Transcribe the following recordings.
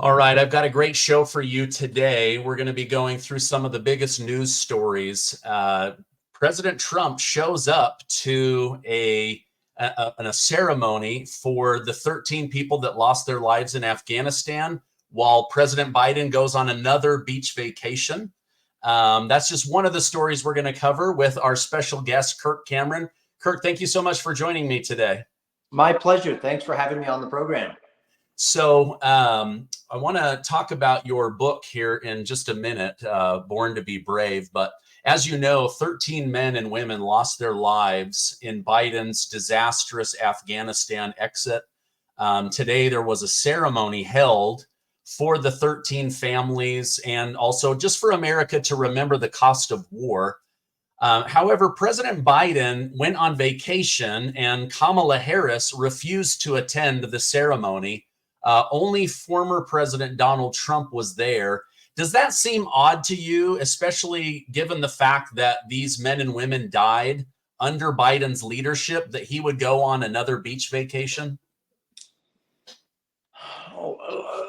All right, I've got a great show for you today. We're going to be going through some of the biggest news stories. President Trump shows up to a ceremony for the 13 people that lost their lives in Afghanistan, while President Biden goes on another beach vacation. That's just one of the stories we're going to cover with our special guest, Kirk Cameron. Kirk, thank you so much for joining me today. My pleasure. Thanks for having me on the program. So I want to talk about your book here in just a minute, Born to be Brave. But as you know, 13 men and women lost their lives in Biden's disastrous Afghanistan exit. Today, there was a ceremony held for the 13 families and also just for America to remember the cost of war. However, President Biden went on vacation and Kamala Harris refused to attend the ceremony. Only former President Donald Trump was there. Does that seem odd to you, especially given the fact that these men and women died under Biden's leadership, that he would go on another beach vacation?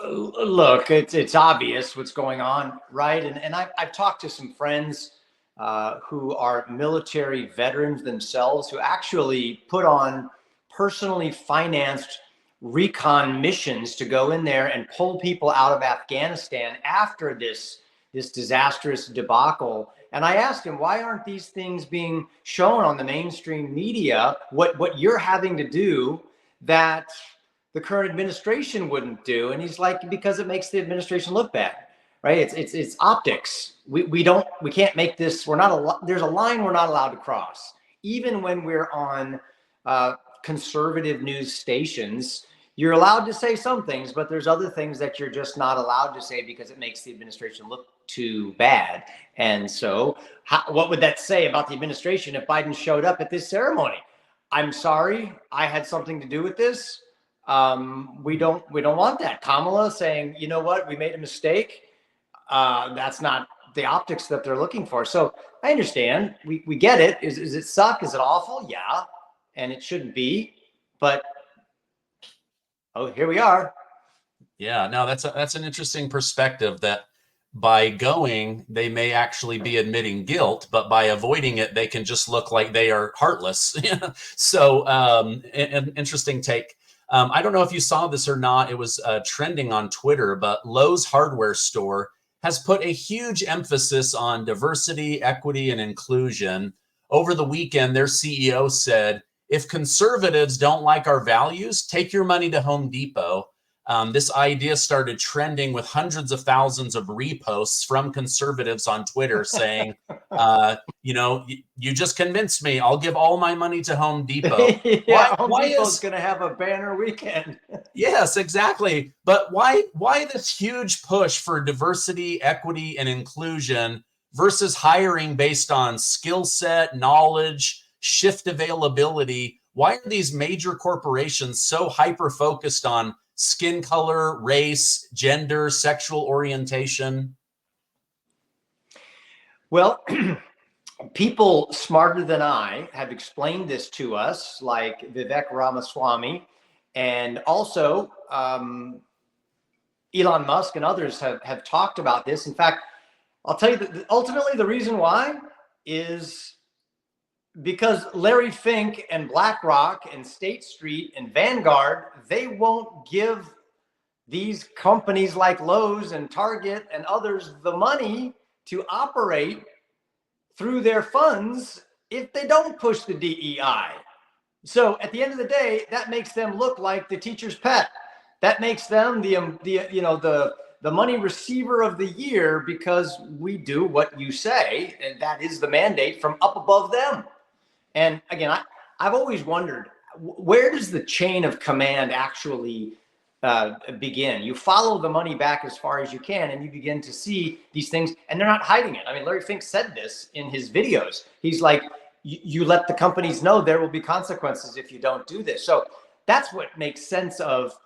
Look, it's obvious what's going on, right? And I've talked to some friends who are military veterans themselves, who actually put on personally financed recon missions to go in there and pull people out of Afghanistan after this disastrous debacle. And I asked him, why aren't these things being shown on the mainstream media? What you're having to do that the current administration wouldn't do? And he's like, because it makes the administration look bad, right? It's optics. We can't make this. There's a line we're not allowed to cross, even when we're on conservative news stations. You're allowed to say some things, but there's other things that you're just not allowed to say because it makes the administration look too bad. And so what would that say about the administration if Biden showed up at this ceremony? I'm sorry, I had something to do with this. We don't want that. Kamala saying, you know what, we made a mistake. That's not the optics that they're looking for. So I understand. We get it. Is it suck? Is it awful? Yeah. And it shouldn't be. But oh, here we are. Yeah, no, that's an interesting perspective, that by going, they may actually be admitting guilt, but by avoiding it, they can just look like they are heartless. So an interesting take. I don't know if you saw this or not. It was trending on Twitter, but Lowe's hardware store has put a huge emphasis on diversity, equity, and inclusion. Over the weekend, their CEO said, if conservatives don't like our values, take your money to Home Depot. This idea started trending with hundreds of thousands of reposts from conservatives on Twitter saying, you just convinced me. I'll give all my money to Home Depot. Yeah, Home Depot's going to have a banner weekend. Yes, exactly. But why this huge push for diversity, equity, and inclusion versus hiring based on skill set, knowledge, shift availability? Why are these major corporations so hyper-focused on skin color, race, gender, sexual orientation? Well, people smarter than I have explained this to us, like Vivek Ramaswamy, and also Elon Musk and others have talked about this. In fact, I'll tell you that ultimately the reason why is because Larry Fink and BlackRock and State Street and Vanguard, they won't give these companies like Lowe's and Target and others the money to operate through their funds if they don't push the DEI. So at the end of the day, that makes them look like the teacher's pet. That makes them the money receiver of the year because we do what you say, and that is the mandate from up above them. And again, I've always wondered, where does the chain of command actually begin? You follow the money back as far as you can, and you begin to see these things, and they're not hiding it. I mean, Larry Fink said this in his videos. He's like, you let the companies know there will be consequences if you don't do this. So that's what makes sense of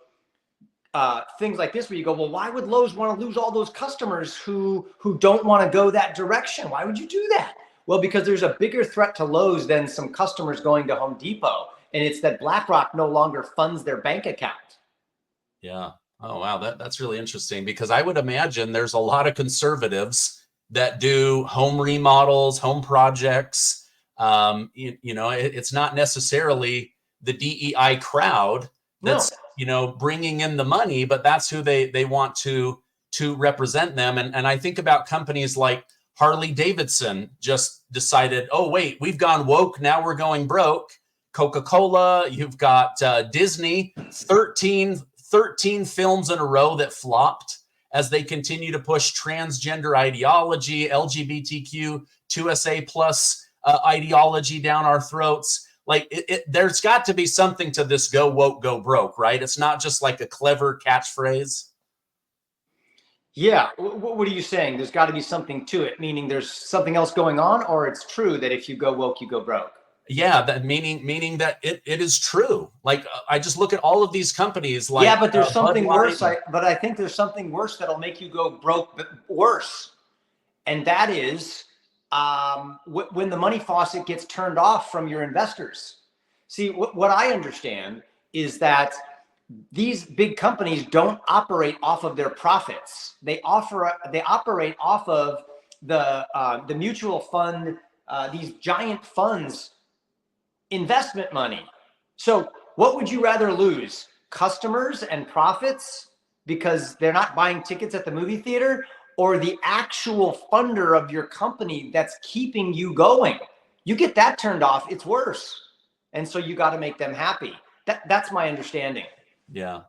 things like this, where you go, well, why would Lowe's want to lose all those customers who don't want to go that direction? Why would you do that? Well, because there's a bigger threat to Lowe's than some customers going to Home Depot. And it's that BlackRock no longer funds their bank account. Yeah. Oh, wow. That's really interesting, because I would imagine there's a lot of conservatives that do home remodels, home projects. It's not necessarily the DEI crowd No. that's, bringing in the money, but that's who they want to represent them. And I think about companies like Harley Davidson just decided, oh, wait, we've gone woke. Now we're going broke. Coca-Cola, you've got Disney, 13 films in a row that flopped as they continue to push transgender ideology, LGBTQ, 2SA plus ideology down our throats. Like there's got to be something to this go woke, go broke, right? It's not just like a clever catchphrase. Yeah. What are you saying? There's got to be something to it, meaning there's something else going on, or it's true that if you go woke, you go broke? Yeah, that meaning that it is true. Like I just look at all of these companies like Yeah, but there's something worse. Light. But I think there's something worse that'll make you go broke, but worse. And that is when the money faucet gets turned off from your investors. See, what I understand is that these big companies don't operate off of their profits. They operate off of the mutual fund, these giant funds, investment money. So what would you rather lose? Customers and profits because they're not buying tickets at the movie theater, or the actual funder of your company that's keeping you going? You get that turned off, it's worse. And so you got to make them happy. That's my understanding. Yeah.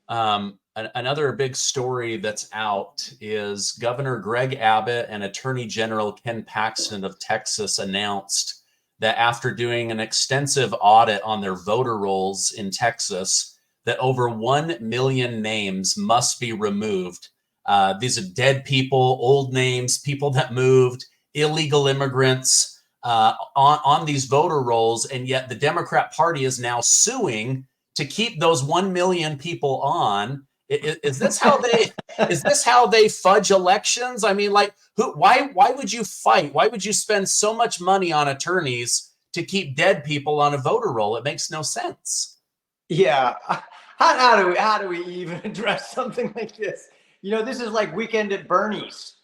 Another big story that's out is Governor Greg Abbott and Attorney General Ken Paxton of Texas announced that after doing an extensive audit on their voter rolls in Texas, that over 1 million names must be removed. These are dead people, old names, people that moved, illegal immigrants on these voter rolls. And yet the Democrat Party is now suing to keep those 1 million people on. Is this how they fudge elections? I mean, like, why would you fight? Why would you spend so much money on attorneys to keep dead people on a voter roll? It makes no sense. Yeah. How do we even address something like this? This is like Weekend at Bernie's,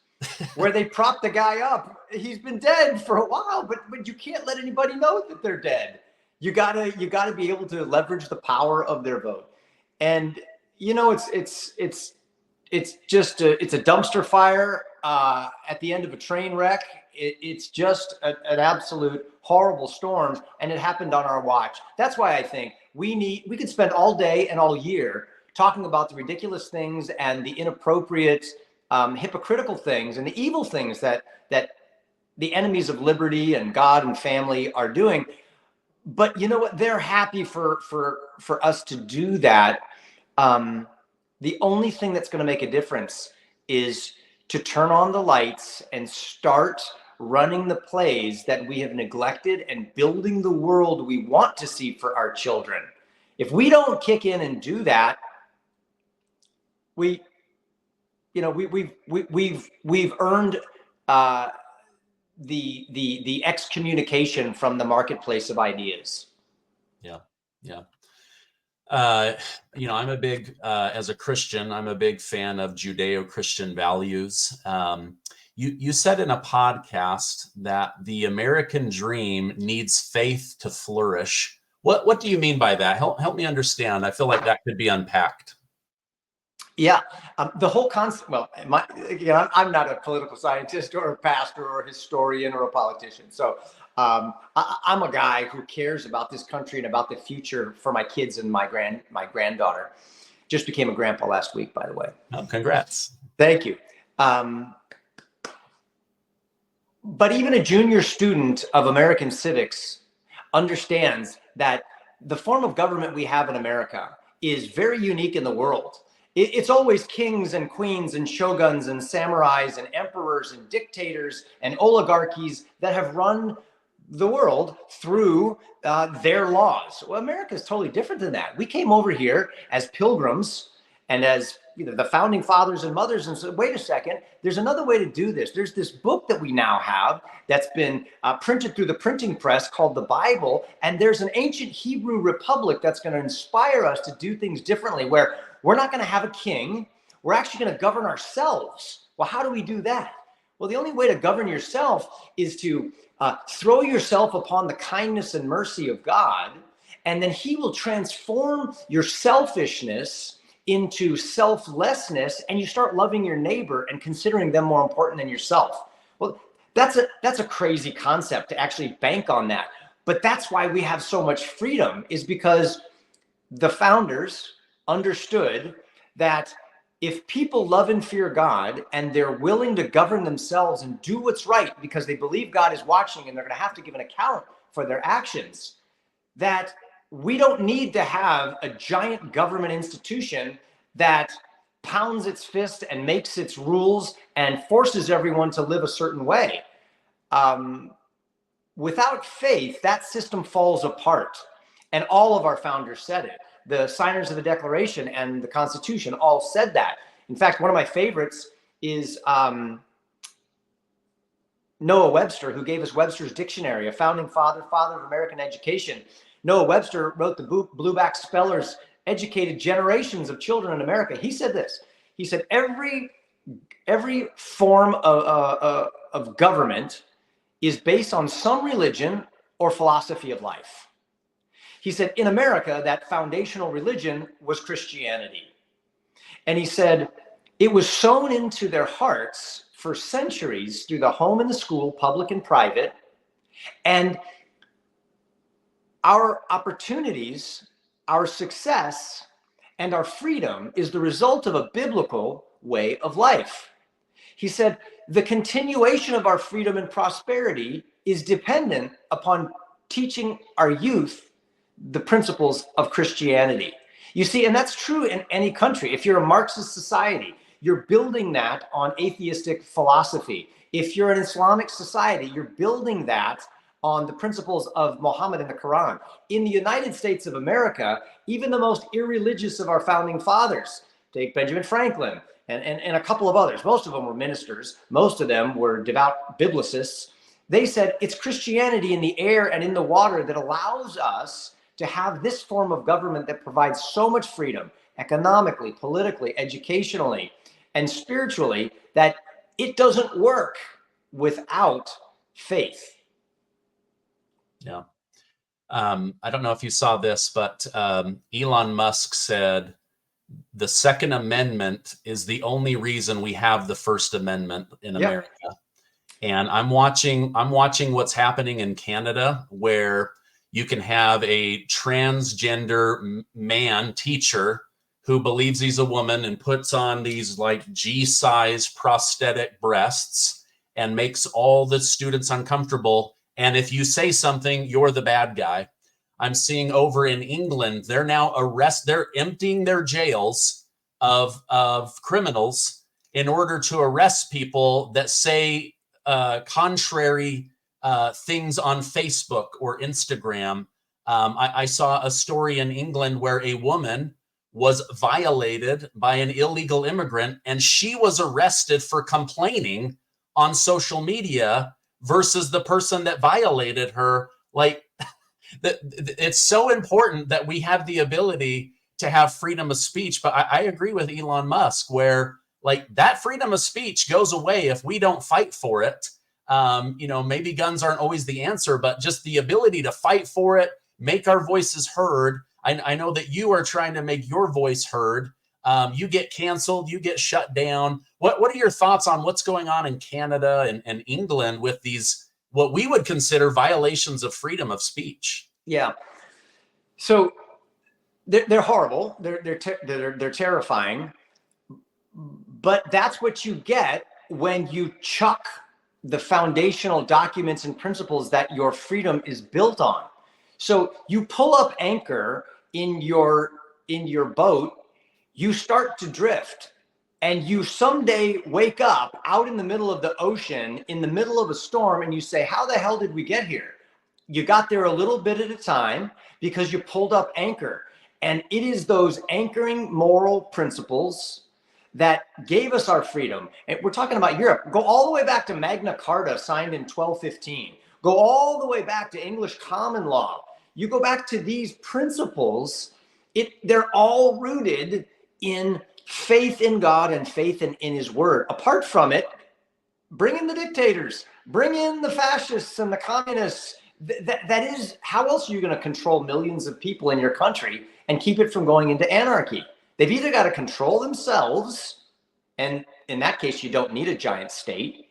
where they prop the guy up. He's been dead for a while, but you can't let anybody know that they're dead. You gotta be able to leverage the power of their vote. And it's just a dumpster fire at the end of a train wreck. It's just an absolute horrible storm, and it happened on our watch. That's why I think we could spend all day and all year talking about the ridiculous things and the inappropriate, hypocritical things and the evil things that the enemies of liberty and God and family are doing. But you know what? They're happy for us to do that. The only thing that's going to make a difference is to turn on the lights and start running the plays that we have neglected and building the world we want to see for our children. If we don't kick in and do that, we've earned the excommunication from the marketplace of ideas. Yeah. I'm a big, as a Christian, I'm a big fan of Judeo-Christian values. You said in a podcast that the American dream needs faith to flourish. What do you mean by that? Help me understand. I feel like that could be unpacked. Yeah, the whole concept. Well, I'm not a political scientist or a pastor or a historian or a politician. So I'm a guy who cares about this country and about the future for my kids and my granddaughter. Just became a grandpa last week, by the way. Oh, congrats. Thank you. But even a junior student of American civics understands that the form of government we have in America is very unique in the world. It's always kings and queens and shoguns and samurais and emperors and dictators and oligarchies that have run the world through their laws. Well, America is totally different than that. We came over here as pilgrims and as the founding fathers and mothers and said, wait a second, there's another way to do this. There's this book that we now have that's been printed through the printing press called the Bible. And there's an ancient Hebrew republic that's going to inspire us to do things differently, where we're not going to have a king. We're actually going to govern ourselves. Well, how do we do that? Well, the only way to govern yourself is to throw yourself upon the kindness and mercy of God, and then he will transform your selfishness into selflessness, and you start loving your neighbor and considering them more important than yourself. Well, that's a crazy concept to actually bank on that. But that's why we have so much freedom, is because the founders understood that if people love and fear God and they're willing to govern themselves and do what's right because they believe God is watching and they're going to have to give an account for their actions, that we don't need to have a giant government institution that pounds its fist and makes its rules and forces everyone to live a certain way. Without faith, that system falls apart. And all of our founders said it. The signers of the Declaration and the Constitution all said that. In fact, one of my favorites is Noah Webster, who gave us Webster's Dictionary, a founding father of American education. Noah Webster wrote the Blueback Spellers, educated generations of children in America. He said this. He said, every form of government is based on some religion or philosophy of life. He said, in America, that foundational religion was Christianity. And he said, it was sown into their hearts for centuries through the home and the school, public and private. And our opportunities, our success, and our freedom is the result of a biblical way of life. He said, the continuation of our freedom and prosperity is dependent upon teaching our youth the principles of Christianity. You see, and that's true in any country. If you're a Marxist society, you're building that on atheistic philosophy. If you're an Islamic society, you're building that on the principles of Muhammad and the Quran. In the United States of America, even the most irreligious of our founding fathers, take Benjamin Franklin and a couple of others, most of them were ministers, most of them were devout biblicists. They said it's Christianity in the air and in the water that allows us to have this form of government that provides so much freedom economically, politically, educationally, and spiritually, that it doesn't work without faith. Yeah. I don't know if you saw this, but Elon Musk said the Second Amendment is the only reason we have the First Amendment in America. And I'm watching what's happening in Canada, where you can have a transgender man teacher who believes he's a woman and puts on these like G-size prosthetic breasts and makes all the students uncomfortable. And if you say something, you're the bad guy. I'm seeing over in England, they're now they're emptying their jails of criminals in order to arrest people that say contrary things on Facebook or Instagram. I saw a story in England where a woman was violated by an illegal immigrant, and she was arrested for complaining on social media versus the person that violated her. Like, it's so important that we have the ability to have freedom of speech. But I agree with Elon Musk, where like that freedom of speech goes away if we don't fight for it. Maybe guns aren't always the answer, but just the ability to fight for it, make our voices heard. I know that you are trying to make your voice heard. You get canceled, you get shut down. What are your thoughts on what's going on in Canada and England with these, what we would consider violations of freedom of speech? Yeah. So they're horrible. They're terrifying. But that's what you get when you chuck the foundational documents and principles that your freedom is built on. So you pull up anchor in your boat, you start to drift, and you someday wake up out in the middle of the ocean, in the middle of a storm, and you say, how the hell did we get here? You got there a little bit at a time because you pulled up anchor. And it is those anchoring moral principles that gave us our freedom. And we're talking about Europe. Go all the way back to Magna Carta, signed in 1215. Go all the way back to English common law. You go back to these principles, they're all rooted in faith in God and faith in his word. Apart from it, bring in the dictators, bring in the fascists and the communists. That is, how else are you going to control millions of people in your country and keep it from going into anarchy? They've either got to control themselves, and in that case, you don't need a giant state.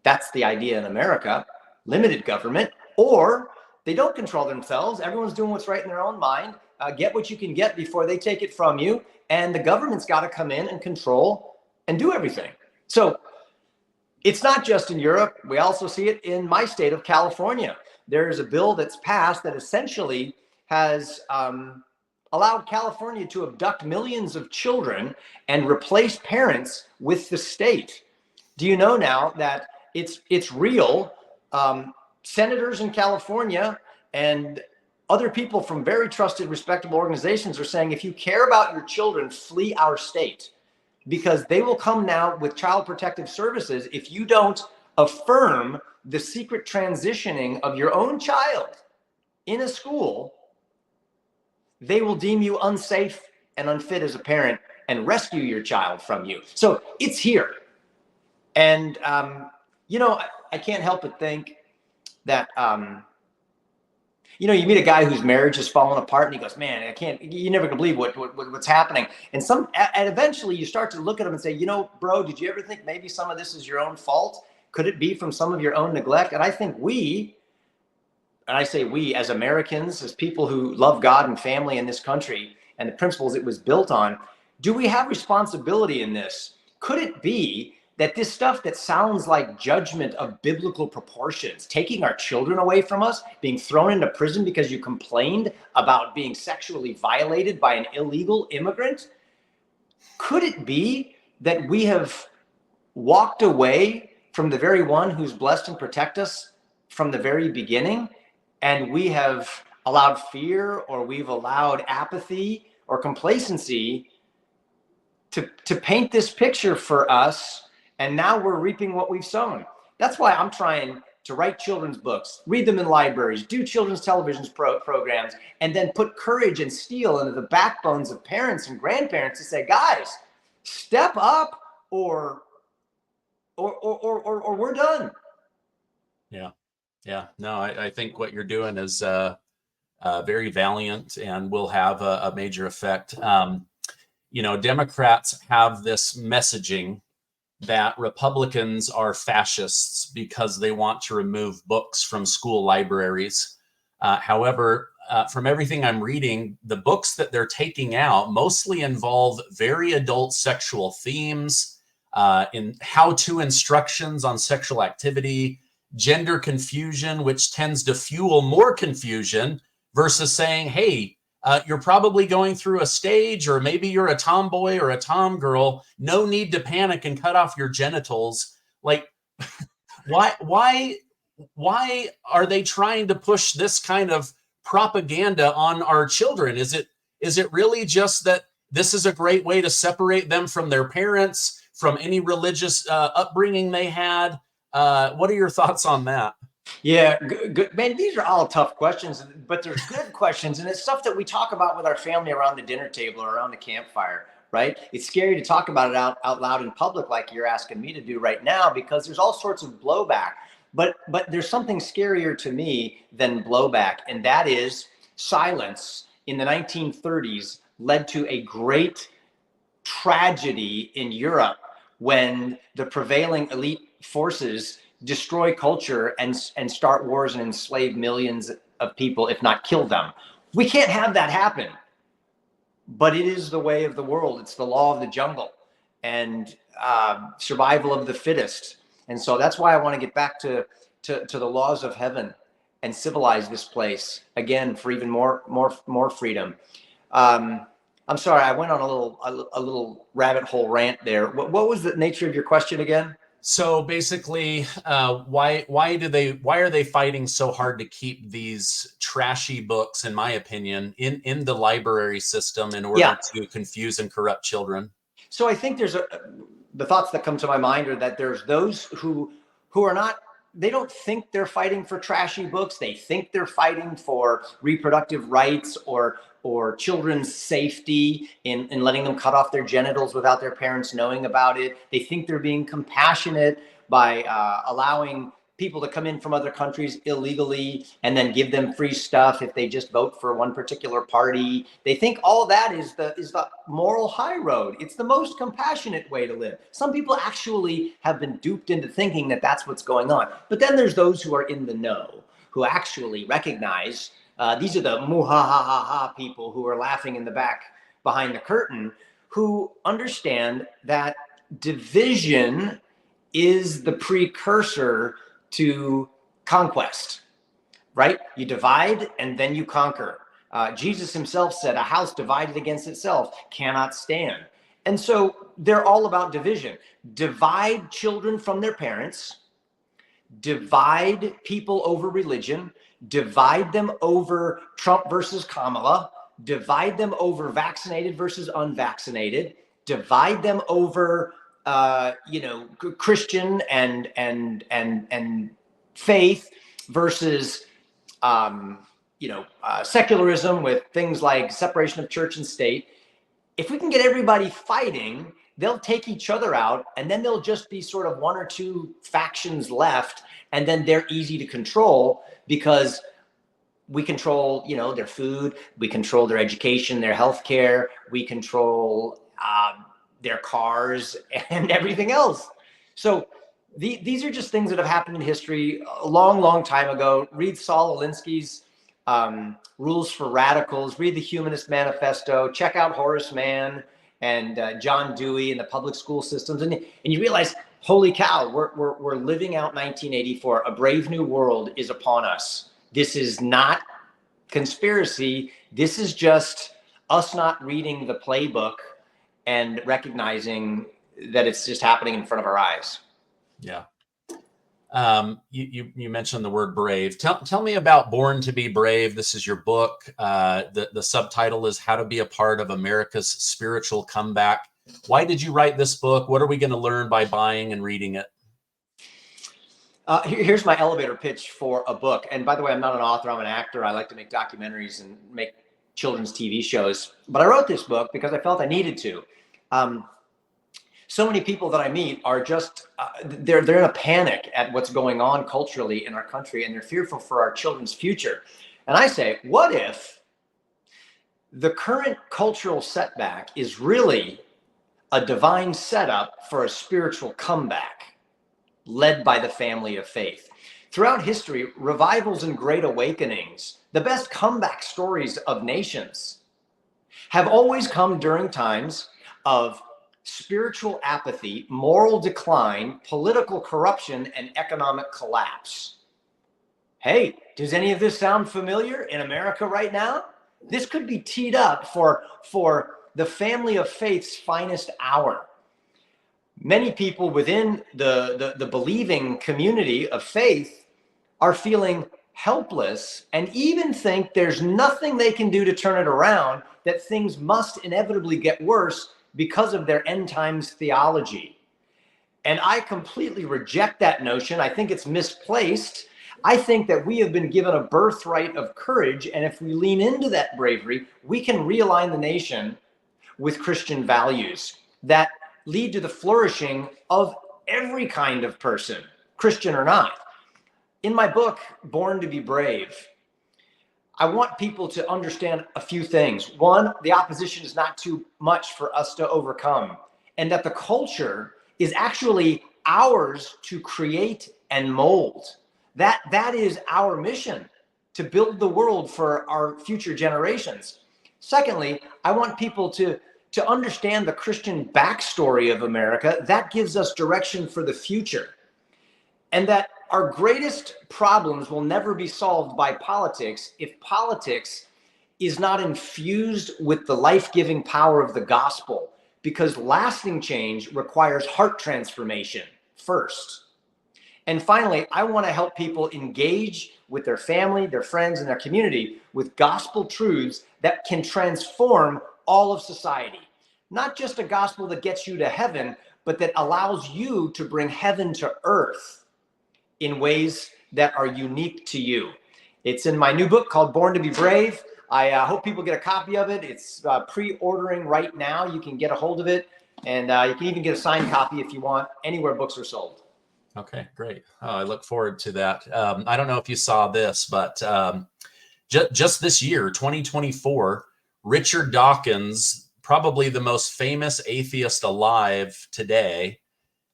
That's the idea in America, limited government, or they don't control themselves. Everyone's doing what's right in their own mind. Get what you can get before they take it from you. And the government's got to come in and control and do everything. So it's not just in Europe. We also see it in my state of California. There's a bill that's passed that essentially has allowed California to abduct millions of children and replace parents with the state. Do you know now that it's real? Senators in California and other people from very trusted, respectable organizations are saying, if you care about your children, flee our state, because they will come now with child protective services if you don't affirm the secret transitioning of your own child in a school. They will deem you unsafe and unfit as a parent and rescue your child from you. So it's here. And, I can't help but think that, you meet a guy whose marriage has fallen apart and he goes, man, you're never gonna believe what's happening. And eventually you start to look at him and say, bro, did you ever think maybe some of this is your own fault? Could it be from some of your own neglect? And I think and I say we as Americans, as people who love God and family in this country and the principles it was built on, do we have responsibility in this? Could it be that this stuff that sounds like judgment of biblical proportions, taking our children away from us, being thrown into prison because you complained about being sexually violated by an illegal immigrant, could it be that we have walked away from the very one who's blessed and protect us from the very beginning, and we have allowed fear, or we've allowed apathy or complacency to paint this picture for us, and now we're reaping what we've sown? That's why I'm trying to write children's books, read them in libraries, do children's television programs, and then put courage and steel into the backbones of parents and grandparents to say, guys, step up or we're done. Yeah. No, I think what you're doing is very valiant and will have a major effect. Democrats have this messaging that Republicans are fascists because they want to remove books from school libraries. However, from everything I'm reading, the books that they're taking out mostly involve very adult sexual themes, in how-to instructions on sexual activity, gender confusion, which tends to fuel more confusion, versus saying, hey, you're probably going through a stage, or maybe you're a tomboy or a tomgirl. No need to panic and cut off your genitals. Like, why are they trying to push this kind of propaganda on our children? Is it really just that this is a great way to separate them from their parents, from any religious upbringing they had? What are your thoughts on that? Yeah, good. Man, these are all tough questions, but they're good questions. And it's stuff that we talk about with our family around the dinner table or around the campfire, right? It's scary to talk about it out loud in public like you're asking me to do right now, because there's all sorts of blowback. But there's something scarier to me than blowback, and that is silence in the 1930s led to a great tragedy in Europe when the prevailing elite forces destroy culture and start wars and enslave millions of people, if not kill them. We can't have that happen. But it is the way of the world. It's the law of the jungle and survival of the fittest. And so that's why I want to get back to the laws of heaven and civilize this place again for even more freedom. I'm sorry, I went on a little rabbit hole rant there. What was the nature of your question again? So basically, why are they fighting so hard to keep these trashy books, in my opinion, in the library system in order to confuse and corrupt children? So I think the thoughts that come to my mind are that there's those who are not they don't think they're fighting for trashy books. They think they're fighting for reproductive rights or children's safety in letting them cut off their genitals without their parents knowing about it. They think they're being compassionate by allowing people to come in from other countries illegally and then give them free stuff if they just vote for one particular party. They think all that is the moral high road. It's the most compassionate way to live. Some people actually have been duped into thinking that that's what's going on. But then there's those who are in the know, who actually recognize these are the muhahaha people who are laughing in the back behind the curtain, who understand that division is the precursor to conquest, right? You divide and then you conquer. Jesus himself said, a house divided against itself cannot stand. And so they're all about division. Divide children from their parents, divide people over religion, divide them over Trump versus Kamala, divide them over vaccinated versus unvaccinated, divide them over Christian and faith versus secularism with things like separation of church and state. If we can get everybody fighting, they'll take each other out, and then there'll just be sort of one or two factions left, and then they're easy to control because we control, their food, we control their education, their healthcare, we control their cars and everything else. So these are just things that have happened in history a long, long time ago. Read Saul Alinsky's Rules for Radicals, read the Humanist Manifesto, check out Horace Mann and John Dewey and the public school systems. And you realize, holy cow, we're living out 1984. A brave new world is upon us. This is not conspiracy. This is just us not reading the playbook and recognizing that it's just happening in front of our eyes. Yeah. You mentioned the word brave. Tell me about Born to be Brave. This is your book. The subtitle is How to Be a Part of America's Spiritual Comeback. Why did you write this book? What are we going to learn by buying and reading it? Here's my elevator pitch for a book. And by the way, I'm not an author. I'm an actor. I like to make documentaries and make children's TV shows. But I wrote this book because I felt I needed to. So many people that I meet are just, they're in a panic at what's going on culturally in our country, and they're fearful for our children's future. And I say, what if the current cultural setback is really a divine setup for a spiritual comeback led by the family of faith? Throughout history, revivals and great awakenings, the best comeback stories of nations, have always come during times of spiritual apathy, moral decline, political corruption, and economic collapse. Hey, does any of this sound familiar in America right now? This could be teed up for the family of faith's finest hour. Many people within the believing community of faith are feeling helpless and even think there's nothing they can do to turn it around, that things must inevitably get worse because of their end times theology. And I completely reject that notion. I think it's misplaced. I think that we have been given a birthright of courage, and if we lean into that bravery, we can realign the nation with Christian values that lead to the flourishing of every kind of person, Christian or not. In my book, Born to be Brave, I want people to understand a few things. One, the opposition is not too much for us to overcome, and that the culture is actually ours to create and mold. That is our mission, to build the world for our future generations. Secondly, I want people to understand the Christian backstory of America. That gives us direction for the future, and that our greatest problems will never be solved by politics if politics is not infused with the life-giving power of the gospel, because lasting change requires heart transformation first. And finally, I want to help people engage with their family, their friends, and their community with gospel truths that can transform all of society. Not just a gospel that gets you to heaven, but that allows you to bring heaven to earth. in ways that are unique to you. It's in my new book called Born to be Brave. I hope people get a copy of it. It's pre-ordering right now. You can get a hold of it, and you can even get a signed copy if you want, anywhere books are sold. Okay, great. Oh, I look forward to that. I don't know if you saw this, but just this year, 2024, Richard Dawkins, probably the most famous atheist alive today,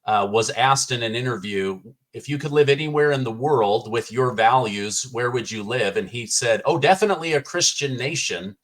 was asked in an interview, if you could live anywhere in the world with your values, where would you live? And he said, oh, definitely a Christian nation.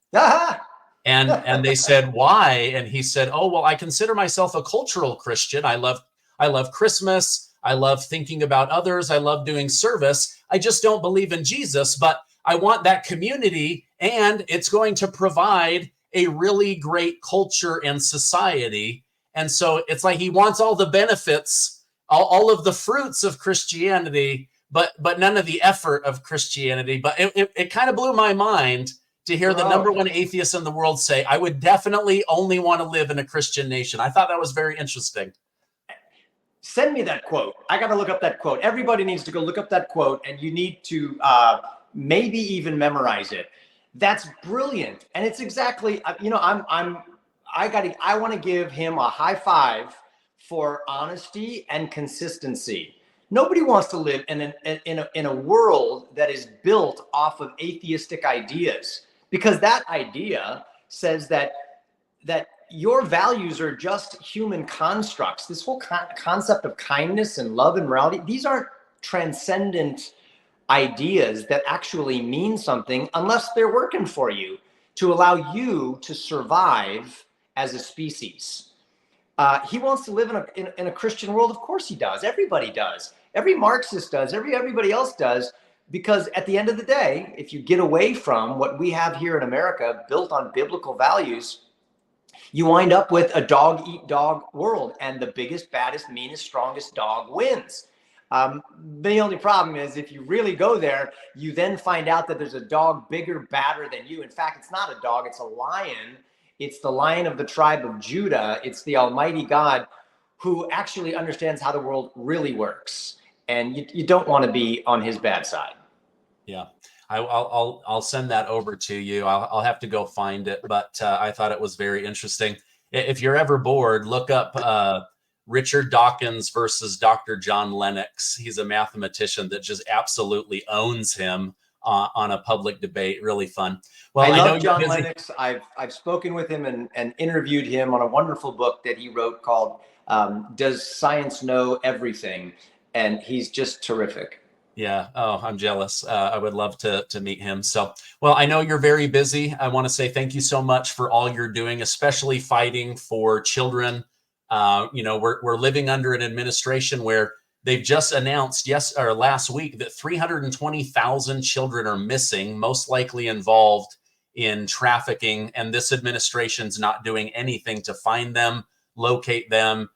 And they said, why? And he said, oh, well, I consider myself a cultural Christian. I love Christmas. I love thinking about others. I love doing service. I just don't believe in Jesus, but I want that community, and it's going to provide a really great culture and society. And so it's like he wants all the benefits, all of the fruits of Christianity, but none of the effort of Christianity. But it kind of blew my mind to hear the number one atheist in the world say, I would definitely only want to live in a Christian nation. I thought that was very interesting. Send me that quote. I got to look up that quote. Everybody needs to go look up that quote, and you need to maybe even memorize it. That's brilliant. And it's exactly, you know, I want to give him a high five for honesty and consistency. Nobody wants to live in a world that is built off of atheistic ideas, because that idea says that your values are just human constructs. This whole concept of kindness and love and morality, these aren't transcendent ideas that actually mean something unless they're working for you to allow you to survive as a species. He wants to live in a Christian world. Of course he does. Everybody does. Every Marxist does. Everybody else does. Because at the end of the day, if you get away from what we have here in America, built on biblical values, you wind up with a dog-eat-dog world, and the biggest, baddest, meanest, strongest dog wins. The only problem is, if you really go there, you then find out that there's a dog bigger, badder than you. In fact, it's not a dog, it's a lion. It's the Lion of the tribe of Judah. It's the Almighty God who actually understands how the world really works. And you don't want to be on his bad side. Yeah. I'll send that over to you. I'll have to go find it, but I thought it was very interesting. If you're ever bored, look up Richard Dawkins versus Dr. John Lennox. He's a mathematician that just absolutely owns him on a public debate. Really fun. Well, I love John Lennox. I've spoken with him and interviewed him on a wonderful book that he wrote called Does Science Know Everything? And he's just terrific. Yeah. Oh, I'm jealous. I would love to meet him. So, well, I know you're very busy. I want to say thank you so much for all you're doing, especially fighting for children. You know, we're living under an administration where they've just announced last week that 320,000 children are missing, most likely involved in trafficking. And this administration's not doing anything to find them, locate them,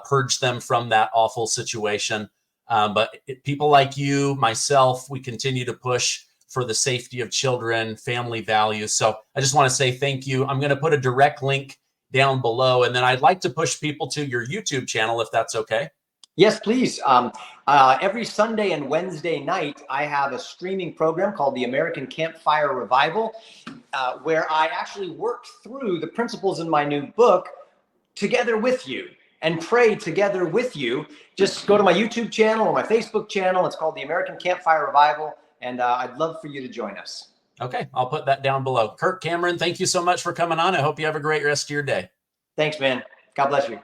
purge them from that awful situation. But people like you, myself, we continue to push for the safety of children, family values. So I just want to say thank you. I'm going to put a direct link down below, and then I'd like to push people to your YouTube channel, if that's okay. Yes, please. Every Sunday and Wednesday night, I have a streaming program called the American Campfire Revival, where I actually work through the principles in my new book together with you and pray together with you. Just go to my YouTube channel or my Facebook channel. It's called the American Campfire Revival, and I'd love for you to join us. Okay, I'll put that down below. Kirk Cameron, thank you so much for coming on. I hope you have a great rest of your day. Thanks, man. God bless you.